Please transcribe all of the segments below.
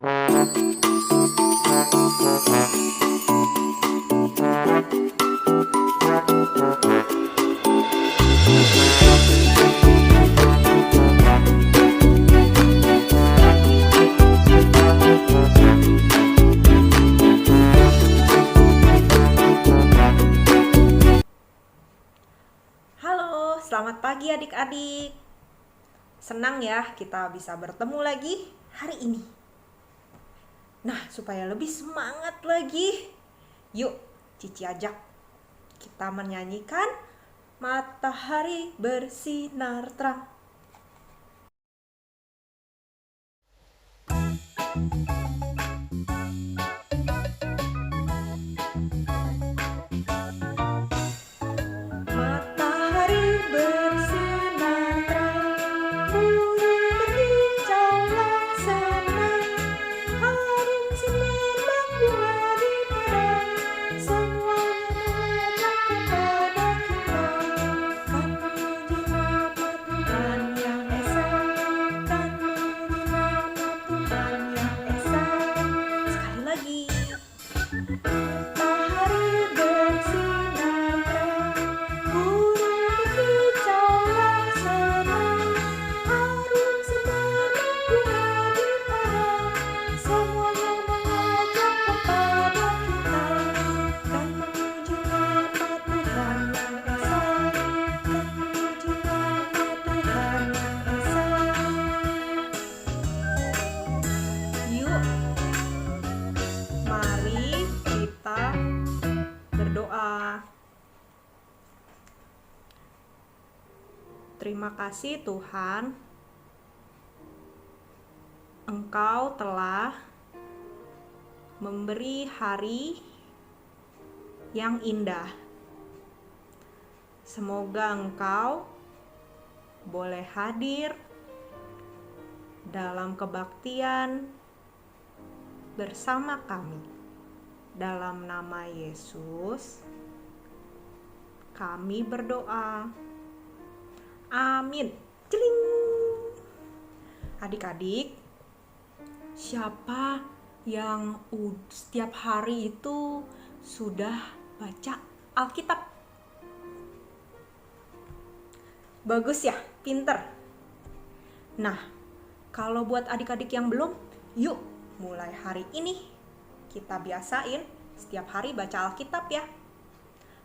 Halo, selamat pagi adik-adik. Senang ya kita bisa bertemu lagi hari ini. Nah, supaya lebih semangat lagi, yuk Cici ajak kita menyanyikan Matahari Bersinar Terang. Matahari bersinar terang, burung berkicaulah senang, harum semerbak bunga di padang, semuanya mengajak kepada kita, kan memuji nama Tuhan yang esa, kan memuji nama Tuhan yang esa. Sekali lagi. Matahari bersinar terang, burung berkicaulah senang, harum semerbak bunga di padang, semuanya mengajak kepada kita, kan memuji nama Tuhan yang esa, kan memuji nama Tuhan yang esa. Yuk, mari kita berdoa. Terima kasih Tuhan, Engkau telah memberi hari yang indah. Semoga Engkau boleh hadir dalam kebaktian bersama kami. Dalam nama Yesus, kami berdoa. Amin. Celing. Adik-adik, siapa yang setiap hari itu sudah baca Alkitab? Bagus ya, pinter. Nah, kalau buat adik-adik yang belum, yuk mulai hari ini kita biasain setiap hari baca Alkitab ya.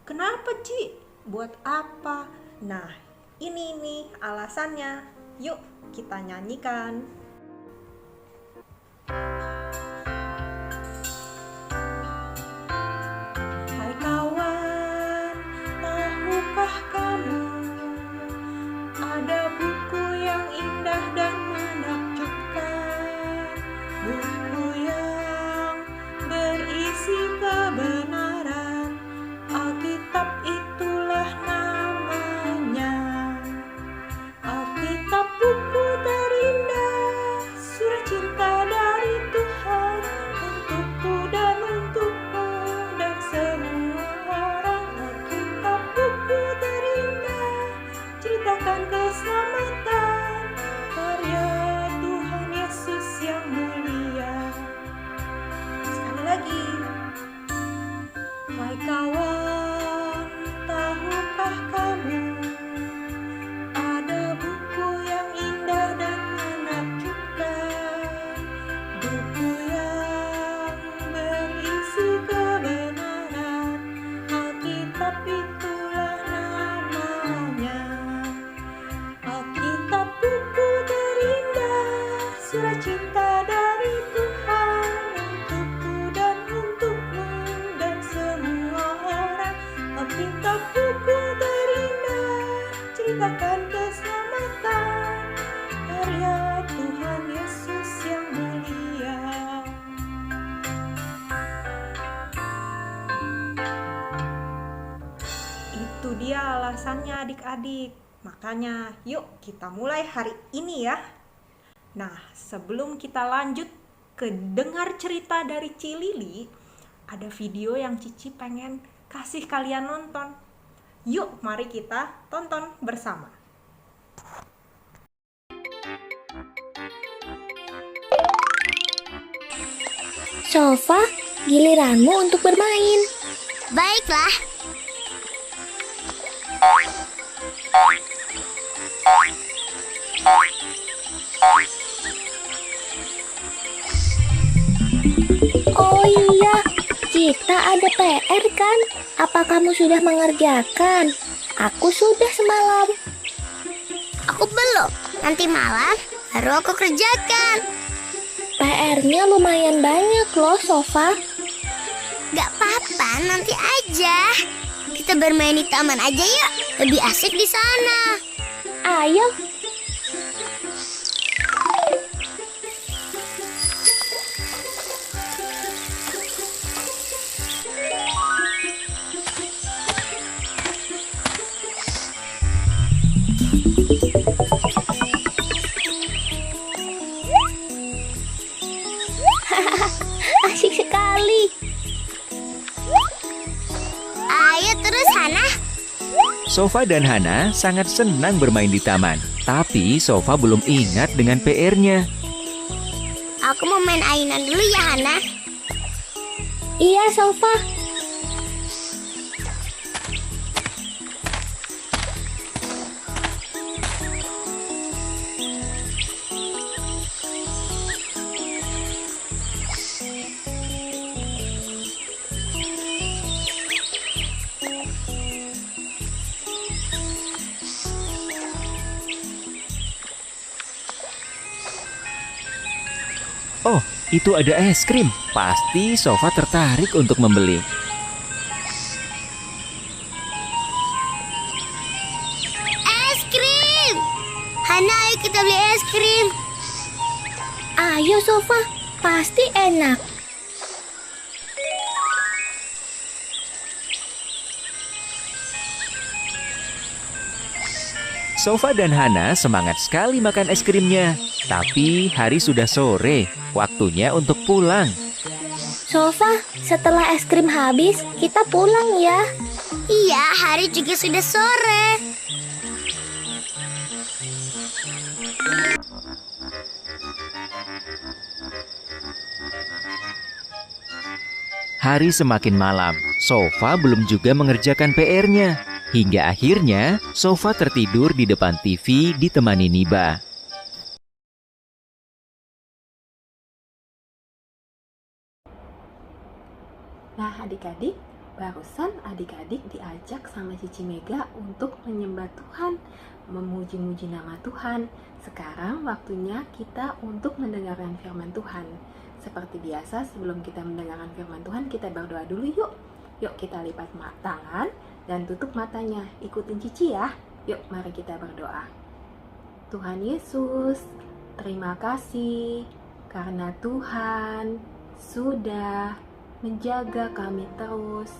Kenapa, Ci? Buat apa? Nah, ini nih alasannya. Yuk kita nyanyikan. Hai kawan, tahukah kamu ada buku yang indah dan menakjubkan, buku yang berisi kebenaran, Alkitab itulah namanya. Alkitab buku terindah, surat cinta dari Tuhan untukku dan untukmu dan semua orang. Alkitab buku terindah, ceritakan keselamatan, karya Tuhan Yesus yang mulia. Sekali lagi. Hai kawan, tahukah kamu ada buku yang indah dan menakjubkan, buku yang berisi kebenaran, Alkitab itulah namanya. Alkitab buku terindah, surat cinta dari Tuhan untukku dan untukmu dan semua orang. Alkitab buku terindah, ceritakan keselamatan, karya Tuhan Yesus yang mulia. Itu dia alasannya adik-adik. Makanya yuk kita mulai hari ini ya. Nah, sebelum kita lanjut ke dengar cerita dari Cilili, ada video yang Cici pengen kasih kalian nonton. Yuk mari kita tonton bersama. Sofa, giliranmu untuk bermain. Baiklah. Oh iya, kita ada PR kan? Apa kamu sudah mengerjakan? Aku sudah semalam. Aku belum. Nanti malam baru aku kerjakan. PR-nya lumayan banyak loh, Sofa. Gak apa-apa, nanti aja. Kita bermain di taman aja yuk. Lebih asik di sana. Ayo. Asik sekali. Ayo terus, Hana. Sofa dan Hana sangat senang bermain di taman. Tapi Sofa belum ingat dengan PR-nya. Aku mau main ayunan dulu ya, Hana. Iya, Sofa. Oh, itu ada es krim. Pasti Sofa tertarik untuk membeli. Es krim. Hana, ayo kita beli es krim. Ayo, Sofa. Pasti enak. Sofa dan Hana semangat sekali makan es krimnya. Tapi hari sudah sore, waktunya untuk pulang. Sofa, setelah es krim habis, kita pulang ya. Iya, hari juga sudah sore. Hari semakin malam, Sofa belum juga mengerjakan PR-nya. Hingga akhirnya, Sofa tertidur di depan TV ditemani Niba. Nah adik-adik, barusan adik-adik diajak sama Cici Mega untuk menyembah Tuhan, memuji-muji nama Tuhan. Sekarang waktunya kita untuk mendengarkan firman Tuhan. Seperti biasa, sebelum kita mendengarkan firman Tuhan, kita berdoa dulu yuk. Yuk kita lipat tangan dan tutup matanya. Ikutin Cici ya. Yuk mari kita berdoa. Tuhan Yesus, terima kasih karena Tuhan sudah menjaga kami terus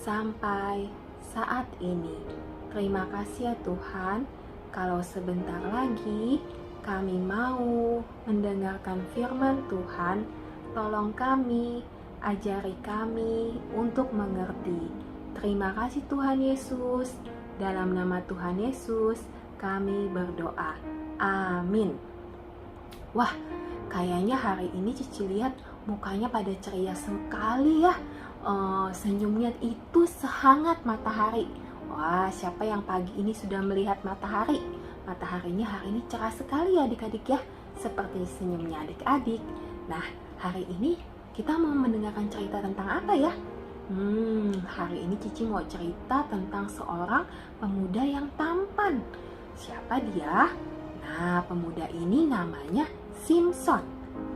sampai saat ini. Terima kasih ya Tuhan, kalau sebentar lagi kami mau mendengarkan firman Tuhan, tolong kami, ajari kami untuk mengerti. Terima kasih Tuhan Yesus, dalam nama Tuhan Yesus kami berdoa. Amin. Wah, kayaknya hari ini Cici lihat mukanya pada ceria sekali ya. Senyumnya itu sehangat matahari. Wah, siapa yang pagi ini sudah melihat matahari? Mataharinya hari ini cerah sekali ya adik-adik ya. Seperti senyumnya adik-adik. Nah, hari ini kita mau mendengarkan cerita tentang apa ya? Hari ini Cici mau cerita tentang seorang pemuda yang tampan. Siapa dia? Nah, pemuda ini namanya Simpson.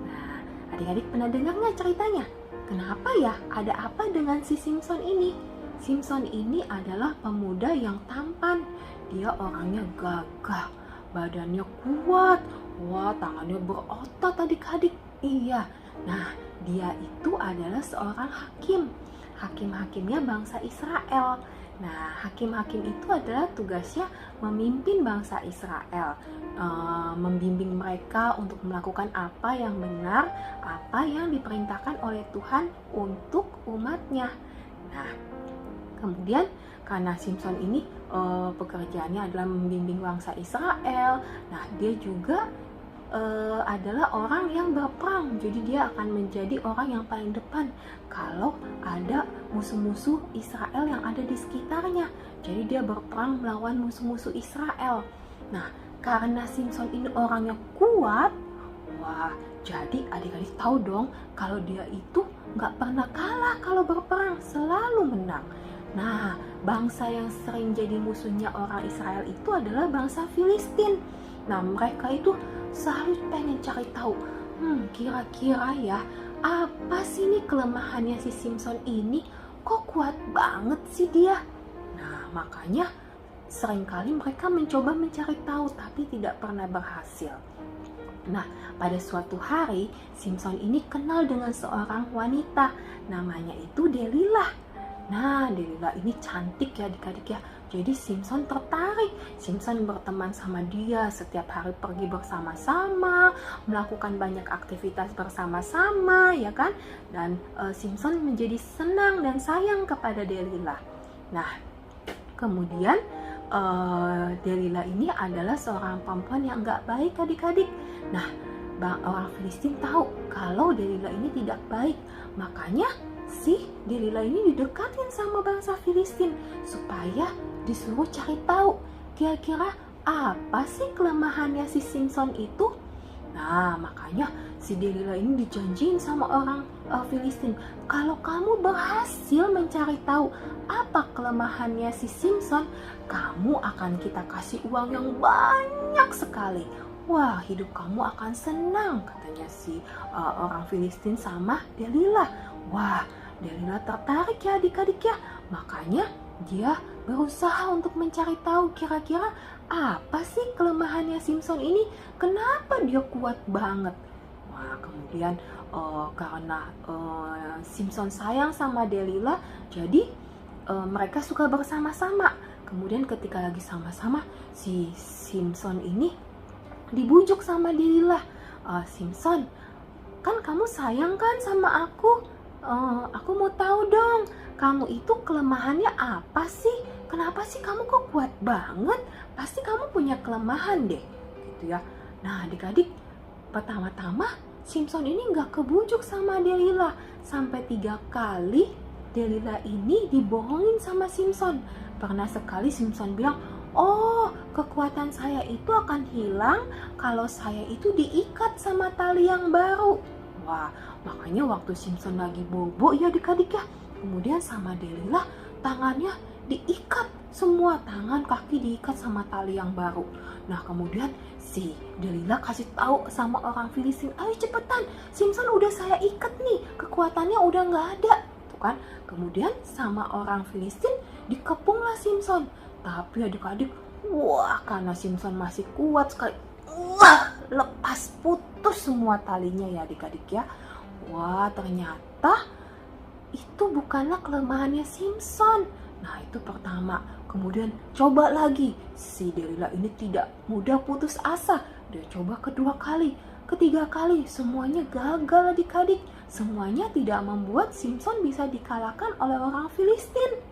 Nah, adik-adik pernah dengar nggak ceritanya? Kenapa ya? Ada apa dengan si Simpson ini? Simpson ini adalah pemuda yang tampan. Dia orangnya gagah, badannya kuat. Wah, tangannya berotot adik-adik. Iya. Nah, dia itu adalah seorang hakim. Hakim-hakimnya bangsa Israel. Nah, hakim-hakim itu adalah tugasnya memimpin bangsa Israel, membimbing mereka untuk melakukan apa yang benar, apa yang diperintahkan oleh Tuhan untuk umatnya. Nah, kemudian karena Simpson ini pekerjaannya adalah membimbing bangsa Israel, nah dia juga adalah orang yang berperang. Jadi dia akan menjadi orang yang paling depan kalau ada musuh-musuh Israel yang ada di sekitarnya. Jadi dia berperang melawan musuh-musuh Israel. Nah, karena Simson ini orangnya kuat, wah, jadi adik-adik tahu dong kalau dia itu nggak pernah kalah kalau berperang, selalu menang. Nah, bangsa yang sering jadi musuhnya orang Israel itu adalah bangsa Filistin. Nah, mereka itu selalu pengen cari tahu, kira-kira ya, apa sih nih kelemahannya si Simson ini? Kok kuat banget sih dia? Nah, makanya seringkali mereka mencoba mencari tahu, tapi tidak pernah berhasil. Nah, pada suatu hari, Simson ini kenal dengan seorang wanita, namanya itu Delilah. Nah, Delilah ini cantik ya adik-adik ya. Jadi Simson tertarik. Simson berteman sama dia, setiap hari pergi bersama-sama, melakukan banyak aktivitas bersama-sama, ya kan? Dan Simson menjadi senang dan sayang kepada Delilah. Nah, kemudian Delilah ini adalah seorang perempuan yang gak baik adik-adik. Nah, orang Filistin tahu kalau Delilah ini tidak baik, makanya si Delilah ini didekatin sama bangsa Filistin supaya disuruh cari tahu kira-kira apa sih kelemahannya si Simson itu. Nah, makanya si Delilah ini dijanjiin sama orang Filistin, kalau kamu berhasil mencari tahu apa kelemahannya si Simson, kamu akan kita kasih uang yang banyak sekali. Wah, hidup kamu akan senang, katanya si orang Filistin sama Delilah. Wah, Delilah tertarik ya adik-adik ya. Makanya dia berusaha untuk mencari tahu kira-kira apa sih kelemahannya Simson ini, kenapa dia kuat banget. Wah, kemudian karena Simson sayang sama Delilah, jadi mereka suka bersama-sama. Kemudian ketika lagi sama-sama, si Simson ini dibujuk sama Delilah. Simson, kan kamu sayang kan sama aku? Aku mau tahu dong, kamu itu kelemahannya apa sih? Kenapa sih kamu kok kuat banget? Pasti kamu punya kelemahan deh, gitu ya. Nah, adik-adik, pertama-tama Simson ini nggak kebujuk sama Delilah. Sampai 3 kali Delilah ini dibohongin sama Simson. Pernah sekali Simson bilang, oh, kekuatan saya itu akan hilang kalau saya itu diikat sama tali yang baru. Wah, makanya waktu Simson lagi bobo ya adik-adik ya, kemudian sama Delilah tangannya diikat, semua tangan kaki diikat sama tali yang baru. Nah, kemudian si Delilah kasih tahu sama orang Filistin, ayo cepetan, Simson udah saya ikat nih, kekuatannya udah nggak ada, tuh kan. Kemudian sama orang Filistin dikepunglah Simson. Tapi adik-adik, wah, karena Simson masih kuat sekali, wah, lepas putus semua talinya ya adik-adik ya. Wah, ternyata itu bukanlah kelemahannya Simson. Nah, itu pertama. Kemudian coba lagi, si Delilah ini tidak mudah putus asa. Dia coba kedua kali, ketiga kali, semuanya gagal adik-adik. Semuanya tidak membuat Simson bisa dikalahkan oleh orang Filistin.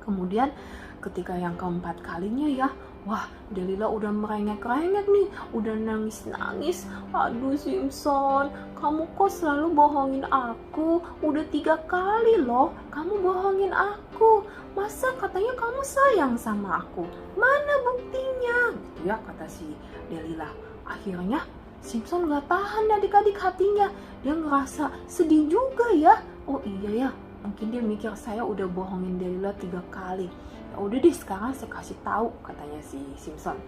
Kemudian ketika yang keempat kalinya ya, wah, Delilah udah merengek-rengek nih, udah nangis-nangis. Aduh Simson, kamu kok selalu bohongin aku? Udah 3 kali loh kamu bohongin aku. Masa katanya kamu sayang sama aku? Mana buktinya? Gitu ya kata si Delilah. Akhirnya Simson gak tahan adik-adik hatinya. Dia ngerasa sedih juga ya. Oh iya ya, mungkin dia mikir saya udah bohongin Delilah 3 kali. Udah deh, sekarang saya kasih tahu, katanya si Simson.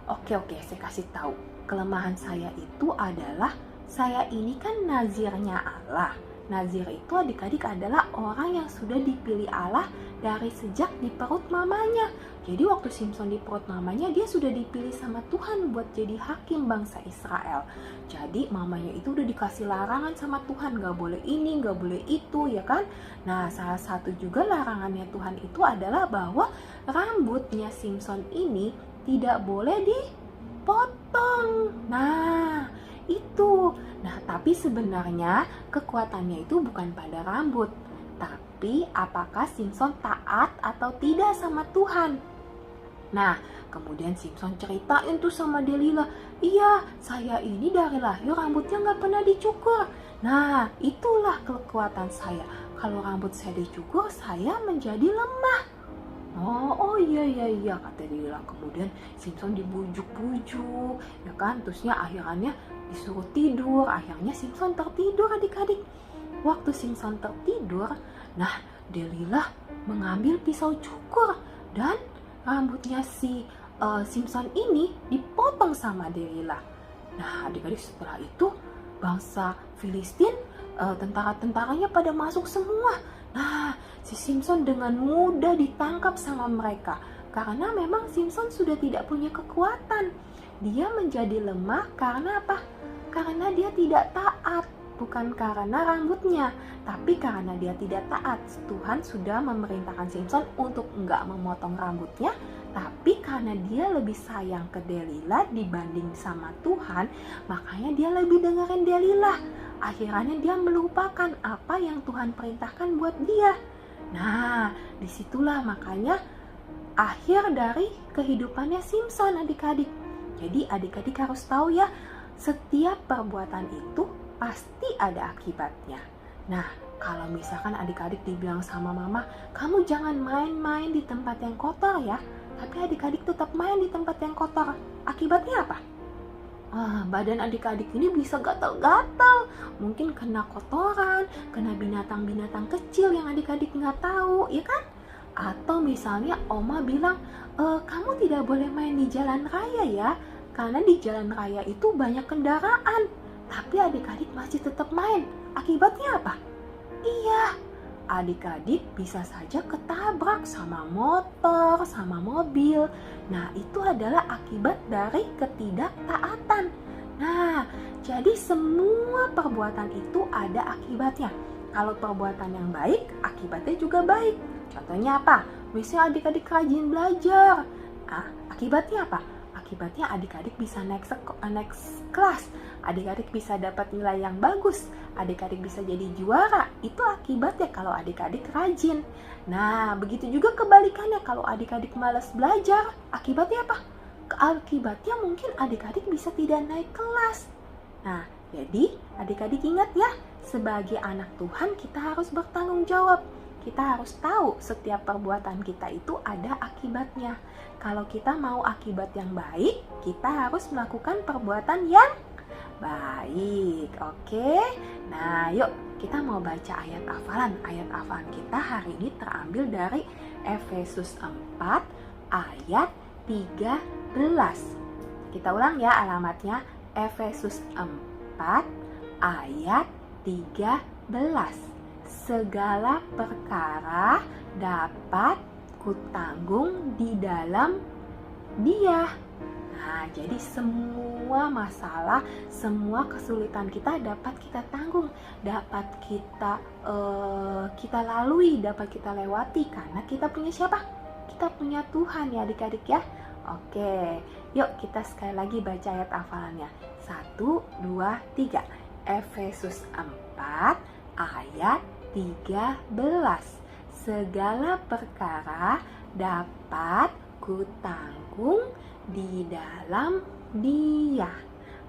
Oke, saya kasih tahu. Kelemahan saya itu adalah saya ini kan nazirnya Allah. Nazir itu adik-adik adalah orang yang sudah dipilih Allah dari sejak di perut mamanya. Jadi waktu Simson di perut mamanya, dia sudah dipilih sama Tuhan buat jadi hakim bangsa Israel. Jadi mamanya itu udah dikasih larangan sama Tuhan, gak boleh ini, gak boleh itu, ya kan? Nah, salah satu juga larangannya Tuhan itu adalah bahwa rambutnya Simson ini tidak boleh dipotong. Nah, itu. Nah, tapi sebenarnya kekuatannya itu bukan pada rambut, tapi apakah Simson taat atau tidak sama Tuhan. Nah, kemudian Simpson ceritain tuh sama Delila, iya, saya ini dari lahir rambutnya nggak pernah dicukur. Nah, itulah kekuatan saya. Kalau rambut saya dicukur, saya menjadi lemah. Oh iya, kata Delila. Kemudian Simpson dibujuk-bujuk, ya kan? Terusnya akhirnya disuruh tidur. Akhirnya Simpson tertidur, adik-adik. Waktu Simpson tertidur, nah Delila mengambil pisau cukur dan rambutnya si Simpson ini dipotong sama Delila. Nah, adik-adik, setelah itu bangsa Filistin, tentara-tentaranya pada masuk semua. Nah, si Simpson dengan mudah ditangkap sama mereka karena memang Simpson sudah tidak punya kekuatan. Dia menjadi lemah karena apa? Karena dia tidak taat. Bukan karena rambutnya, tapi karena dia tidak taat. Tuhan sudah memerintahkan Simpson untuk enggak memotong rambutnya, tapi karena dia lebih sayang ke Delila dibanding sama Tuhan, makanya dia lebih dengerin Delila. Akhirnya dia melupakan apa yang Tuhan perintahkan buat dia. Nah, disitulah makanya akhir dari kehidupannya Simpson, adik-adik. Jadi adik-adik harus tahu ya, setiap perbuatan itu pasti ada akibatnya. Nah, kalau misalkan adik-adik dibilang sama mama, kamu jangan main-main di tempat yang kotor ya, tapi adik-adik tetap main di tempat yang kotor. Akibatnya apa? Badan adik-adik ini bisa gatal-gatal, mungkin kena kotoran, kena binatang-binatang kecil yang adik-adik nggak tahu, ya kan? Atau misalnya oma bilang, kamu tidak boleh main di jalan raya ya, karena di jalan raya itu banyak kendaraan. Tapi adik-adik masih tetap main. Akibatnya apa? Iya, adik-adik bisa saja ketabrak sama motor, sama mobil. Nah, itu adalah akibat dari ketidaktaatan. Nah, jadi semua perbuatan itu ada akibatnya. Kalau perbuatan yang baik, akibatnya juga baik. Contohnya apa? Misalnya adik-adik rajin belajar. Akibatnya apa? Akibatnya adik-adik bisa naik kelas, adik-adik bisa dapat nilai yang bagus, adik-adik bisa jadi juara. Itu akibatnya kalau adik-adik rajin. Nah, begitu juga kebalikannya, kalau adik-adik malas belajar, akibatnya apa? Akibatnya mungkin adik-adik bisa tidak naik kelas. Nah, jadi adik-adik ingat ya, sebagai anak Tuhan kita harus bertanggung jawab. Kita harus tahu setiap perbuatan kita itu ada akibatnya. Kalau kita mau akibat yang baik, kita harus melakukan perbuatan yang baik. Oke? Nah, yuk kita mau baca ayat hafalan. Ayat hafalan kita hari ini terambil dari Efesus 4 ayat 13. Kita ulang ya alamatnya. Efesus 4 ayat 13. Segala perkara dapat kutanggung di dalam Dia. Nah, jadi semua masalah, semua kesulitan kita dapat kita tanggung, dapat kita lalui, dapat kita lewati karena kita punya siapa? Kita punya Tuhan ya adik-adik ya. Oke, yuk kita sekali lagi baca ayat hafalannya. 1, 2, 3. Efesus 4 ayat 13. Segala perkara dapat kutanggung di dalam Dia.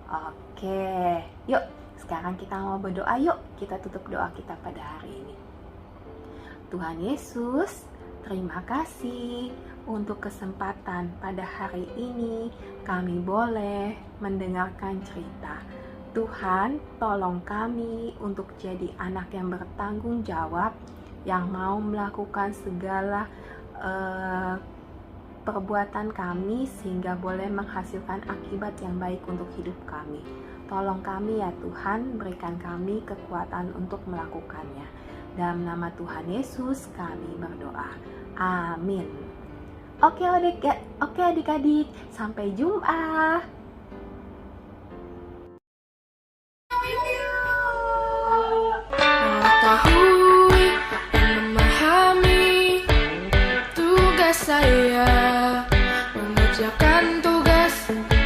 Oke, yuk sekarang kita mau berdoa. Yuk kita tutup doa kita pada hari ini. Tuhan Yesus, terima kasih untuk kesempatan pada hari ini kami boleh mendengarkan cerita. Tuhan, tolong kami untuk jadi anak yang bertanggung jawab, yang mau melakukan segala perbuatan kami sehingga boleh menghasilkan akibat yang baik untuk hidup kami. Tolong kami ya Tuhan, berikan kami kekuatan untuk melakukannya. Dalam nama Tuhan Yesus kami berdoa. Amin. Oke adik-adik, sampai jumpa. Mengetahui dan memahami tugas saya, mengerjakan tugas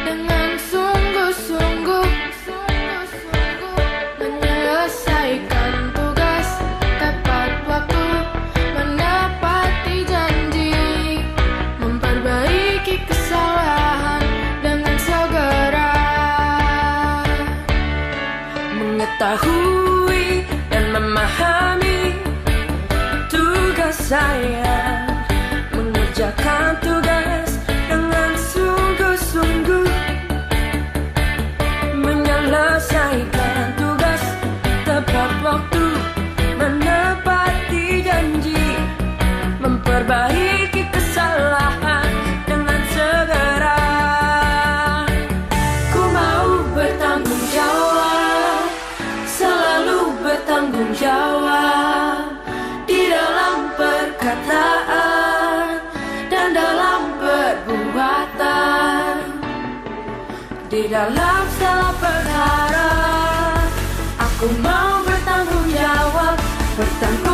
dengan sungguh-sungguh, menyelesaikan tugas tepat waktu, mendapati janji, memperbaiki penyelesaian, mengerjakan tugas dengan sungguh-sungguh, menyelesaikan tugas tepat waktu, menepati janji, memperbaiki kesalahan dengan segera. Ku mau bertanggung jawab, selalu bertanggung jawab, di dalam perkataan dan dalam perbuatan, di dalam segala perkara. Aku mau bertanggung jawab, bertanggung